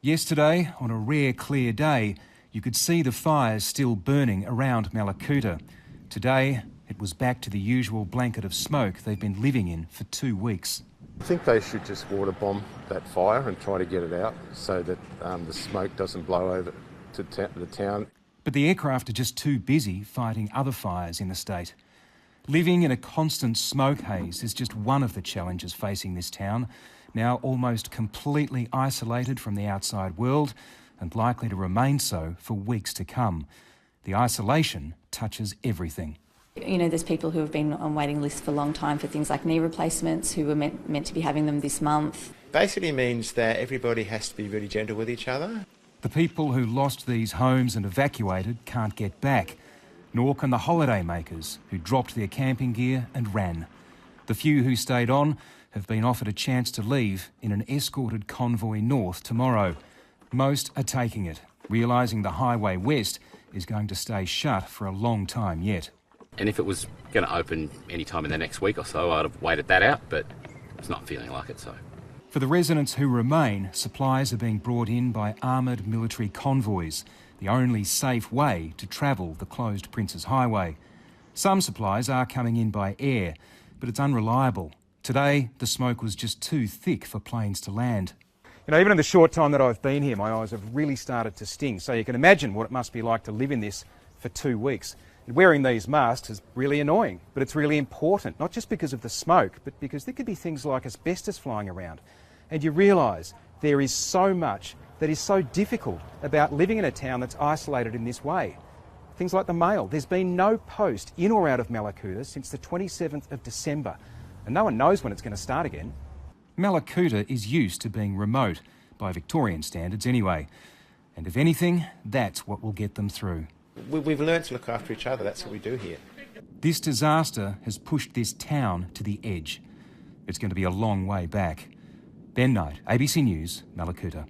Yesterday, on a rare clear day, you could see the fires still burning around Mallacoota. Today, it was back to the usual blanket of smoke they've been living in for 2 weeks. I think they should just water bomb that fire and try to get it out so that the smoke doesn't blow over to the town. But the aircraft are just too busy fighting other fires in the state. Living in a constant smoke haze is just one of the challenges facing this town, now almost completely isolated from the outside world and likely to remain so for weeks to come. The isolation touches everything. You know, there's people who have been on waiting lists for a long time for things like knee replacements, who were meant to be having them this month. Basically means that everybody has to be really gentle with each other. The people who lost these homes and evacuated can't get back, nor can the holiday makers who dropped their camping gear and ran. The few who stayed on have been offered a chance to leave in an escorted convoy north tomorrow. Most are taking it, realising the highway west is going to stay shut for a long time yet. And if it was going to open any time in the next week or so, I'd have waited that out, but it's not feeling like it, so. For the residents who remain, supplies are being brought in by armoured military convoys, the only safe way to travel the closed Princes Highway. Some supplies are coming in by air, but it's unreliable. Today, the smoke was just too thick for planes to land. You know, even in the short time that I've been here, my eyes have really started to sting, so you can imagine what it must be like to live in this for 2 weeks. Wearing these masks is really annoying, but it's really important, not just because of the smoke, but because there could be things like asbestos flying around. And you realise there is so much that is so difficult about living in a town that's isolated in this way. Things like the mail. There's been no post in or out of Mallacoota since the 27th of December, and no one knows when it's going to start again. Mallacoota is used to being remote, by Victorian standards anyway. And if anything, that's what will get them through. We've learned to look after each other. That's what we do here. This disaster has pushed this town to the edge. It's going to be a long way back. Ben Knight, ABC News, Mallacoota.